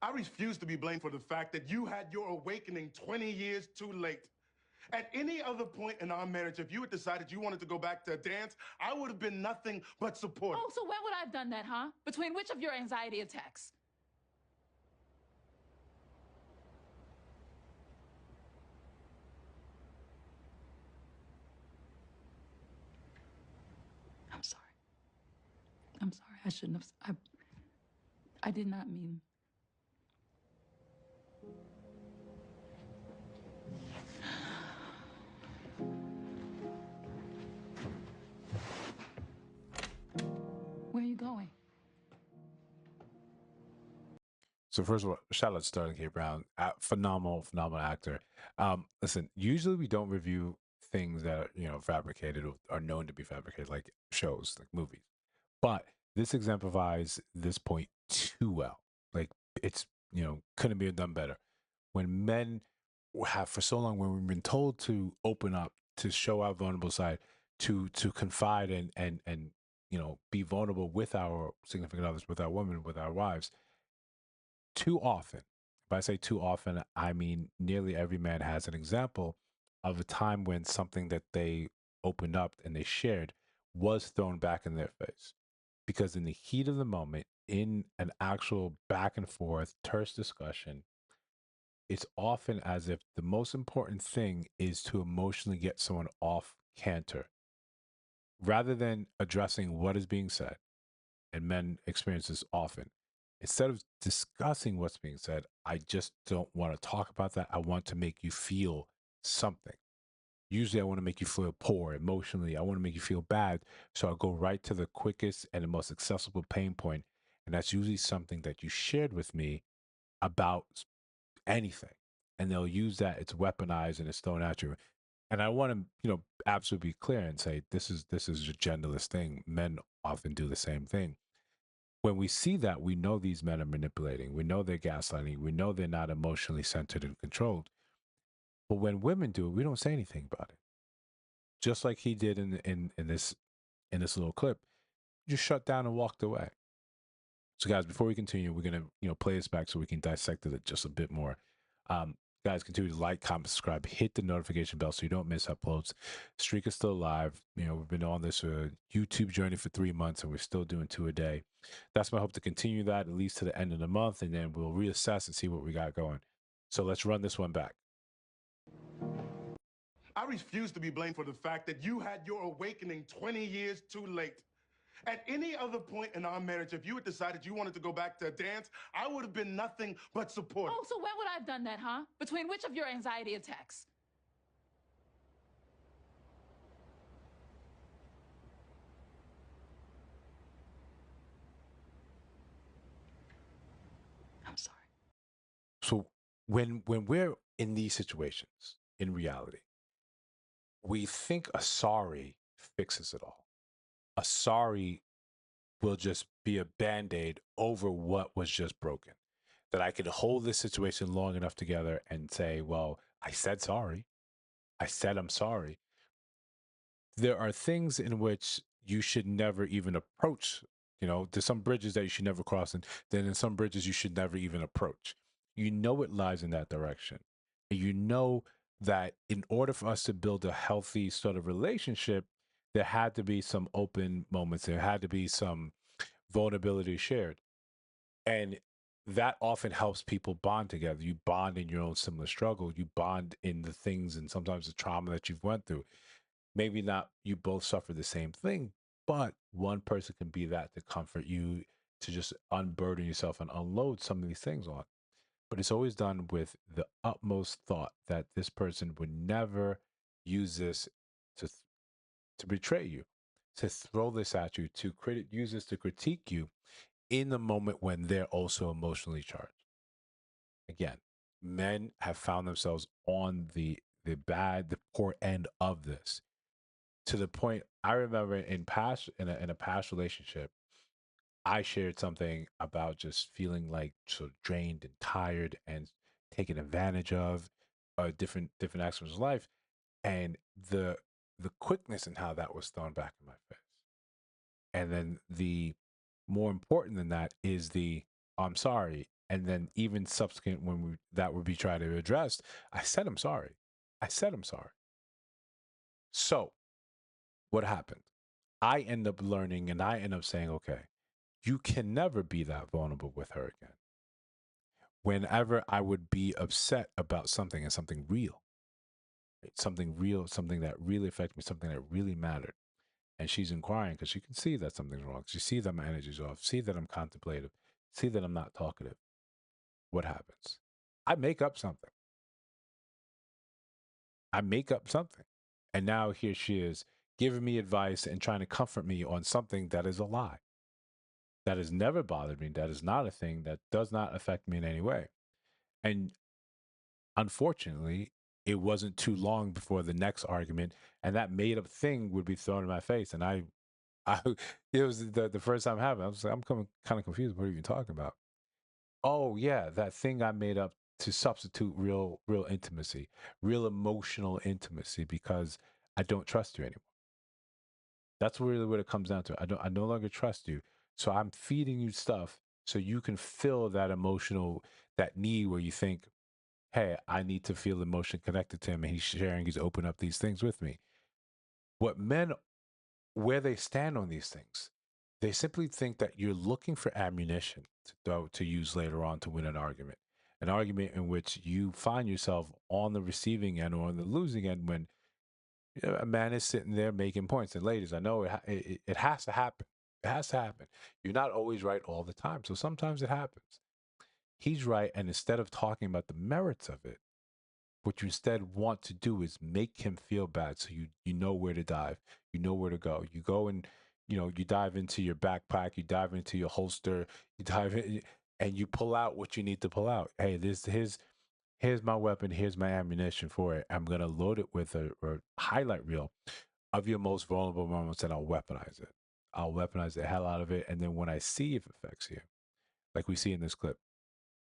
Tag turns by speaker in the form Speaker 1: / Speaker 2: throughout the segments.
Speaker 1: I refuse to be blamed for the fact that you had your awakening 20 years too late. At any other point in our marriage, if you had decided you wanted to go back to dance, I would have been nothing but supportive.
Speaker 2: Oh, so when would I have done that, huh? Between which of your anxiety attacks? I'm sorry. I'm sorry. I shouldn't have. I did not mean. Where are you going?
Speaker 3: So first of all, shout out to Sterling K. Brown, phenomenal actor. Listen, usually we don't review things that are, fabricated or are known to be fabricated, like shows, like movies. But this exemplifies this point too well. Like it's couldn't be done better. When men have for so long, when we've been told to open up, to show our vulnerable side, to confide and be vulnerable with our significant others, with our women, with our wives, too often. If I say too often, I mean nearly every man has an example of a time when something that they opened up and they shared was thrown back in their face. Because in the heat of the moment, in an actual back and forth, terse discussion, it's often as if the most important thing is to emotionally get someone off canter rather than addressing what is being said. And men experience this often. Instead of discussing what's being said, I just don't want to talk about that. I want to make you feel something. Usually, I want to make you feel poor emotionally. I want to make you feel bad. So I'll go right to the quickest and the most accessible pain point. And that's usually something that you shared with me about anything. And they'll use that, it's weaponized and it's thrown at you. And I want to, absolutely be clear and say this is a genderless thing. Men often do the same thing. When we see that, we know these men are manipulating. We know they're gaslighting. We know they're not emotionally centered and controlled. But when women do it, we don't say anything about it. Just like he did in this little clip, just shut down and walked away. So, guys, before we continue, we're gonna play this back so we can dissect it just a bit more. Guys, continue to like, comment, subscribe, hit the notification bell so you don't miss uploads. Streak is still alive. We've been on this YouTube journey for 3 months, and we're still doing 2 a day. That's my hope, to continue that at least to the end of the month, and then we'll reassess and see what we got going. So let's run this one back.
Speaker 1: I refuse to be blamed for the fact that you had your awakening 20 years too late. At any other point in our marriage, if you had decided you wanted to go back to dance, I would have been nothing but supportive.
Speaker 2: Oh, so when would I have done that, huh? Between which of your anxiety attacks? I'm sorry.
Speaker 3: So when we're in these situations, in reality, we think a sorry fixes it all. A sorry will just be a band-aid over what was just broken. That I could hold this situation long enough together and say, well, I said sorry. I said I'm sorry. There are things in which you should never even approach. There's some bridges that you should never cross, and then in some bridges you should never even approach. It lies in that direction. And that in order for us to build a healthy sort of relationship, there had to be some open moments. There had to be some vulnerability shared. And that often helps people bond together. You bond in your own similar struggle. You bond in the things and sometimes the trauma that you've went through. Maybe not you both suffer the same thing, but one person can be that to comfort you, to just unburden yourself and unload some of these things on. But it's always done with the utmost thought that this person would never use this to to betray you, to throw this at you, to use this to critique you in the moment when they're also emotionally charged. Again, men have found themselves on the poor end of this, to the point I remember in a past relationship, I shared something about just feeling like sort of drained and tired and taken advantage of, different aspects of life, and the quickness in how that was thrown back in my face. And then the more important than that is the I'm sorry. And then even subsequent when that would be tried to address, I said I'm sorry. I said I'm sorry. So what happened? I end up learning and I end up saying, okay, you can never be that vulnerable with her again. Whenever I would be upset about something and something real, something that really affected me, something that really mattered. And she's inquiring because she can see that something's wrong. She sees that my energy's off, see that I'm contemplative, see that I'm not talkative. What happens? I make up something. I make up something. And now here she is giving me advice and trying to comfort me on something that is a lie. That has never bothered me. That is not a thing that does not affect me in any way. And unfortunately, it wasn't too long before the next argument, and that made up thing would be thrown in my face. And I it was the first time having. I was like, I'm kind of confused. What are you talking about? Oh yeah, that thing I made up to substitute real intimacy, real emotional intimacy, because I don't trust you anymore. That's really what it comes down to. I no longer trust you. So I'm feeding you stuff so you can fill that emotional that need where you think, hey, I need to feel emotion connected to him and he's sharing, he's open up these things with me. What men where they stand on these things, they simply think that you're looking for ammunition to use later on to win an argument in which you find yourself on the receiving end or on the losing end when a man is sitting there making points. And ladies, I know it has to happen. It has to happen. You're not always right all the time. So sometimes it happens. He's right. And instead of talking about the merits of it, what you instead want to do is make him feel bad. So you know where to dive. You know where to go. You go and, you dive into your backpack. You dive into your holster. You dive in and you pull out what you need to pull out. Hey, here's my weapon. Here's my ammunition for it. I'm going to load it with a highlight reel of your most vulnerable moments and I'll weaponize it. I'll weaponize the hell out of it. And then when I see if it affects you, like we see in this clip,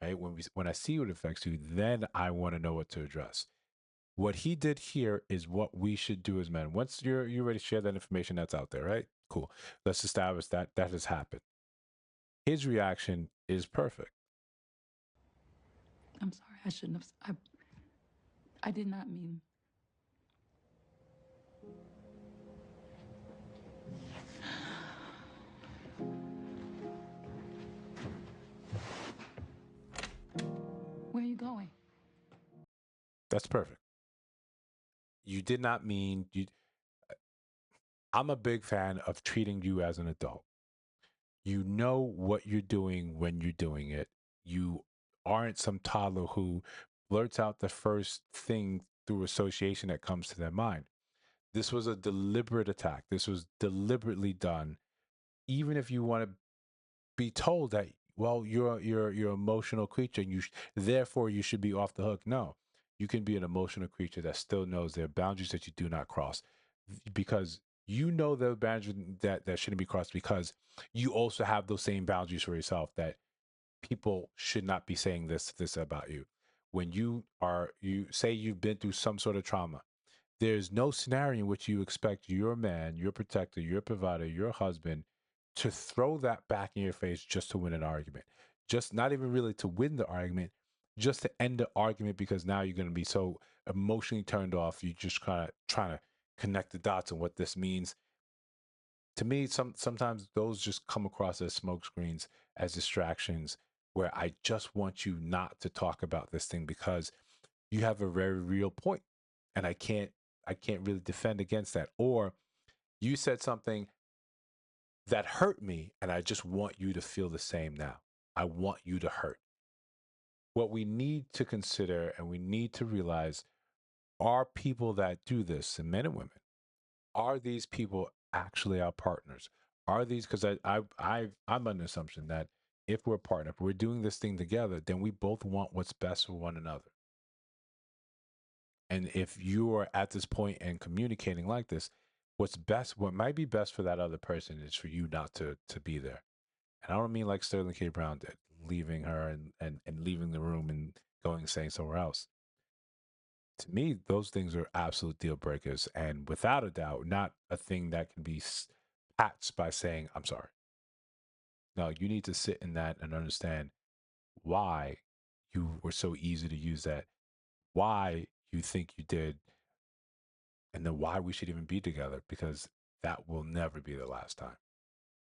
Speaker 3: right? When I see what affects you, then I want to know what to address. What he did here is what we should do as men. Once you're ready to share that information that's out there, right? Cool. Let's establish that that has happened. His reaction is perfect.
Speaker 2: I'm sorry. I shouldn't have. I did not mean. Where are you going?
Speaker 3: That's perfect. You did not mean you. I'm a big fan of treating you as an adult. You know what you're doing when you're doing it. You aren't some toddler who blurts out the first thing through association that comes to their mind. This was a deliberate attack. This was deliberately done. Even if you want to be told that, well, you're emotional creature, and therefore you should be off the hook. No, you can be an emotional creature that still knows there are boundaries that you do not cross, because you know the boundaries that shouldn't be crossed, because you also have those same boundaries for yourself that people should not be saying this about you. When you say you've been through some sort of trauma, there's no scenario in which you expect your man, your protector, your provider, your husband to throw that back in your face just to win an argument. Just not even really to win the argument, just to end the argument because now you're going to be so emotionally turned off. You just kind of trying to connect the dots on what this means. To me, sometimes those just come across as smoke screens, as distractions, where I just want you not to talk about this thing because you have a very real point, and I can't really defend against that. Or you said something that hurt me, and I just want you to feel the same now. I want you to hurt. What we need to consider and we need to realize are people that do this, and men and women, are these people actually our partners? Are these, because I'm under the assumption that if we're a partner, if we're doing this thing together, then we both want what's best for one another. And if you are at this point and communicating like this, what's best, what might be best for that other person is for you not to be there. And I don't mean like Sterling K. Brown did, leaving her and leaving the room and going and staying somewhere else. To me, those things are absolute deal breakers. And without a doubt, not a thing that can be patched by saying, I'm sorry. No, you need to sit in that and understand why you were so easy to use that, why you think you did, and then why we should even be together, because that will never be the last time.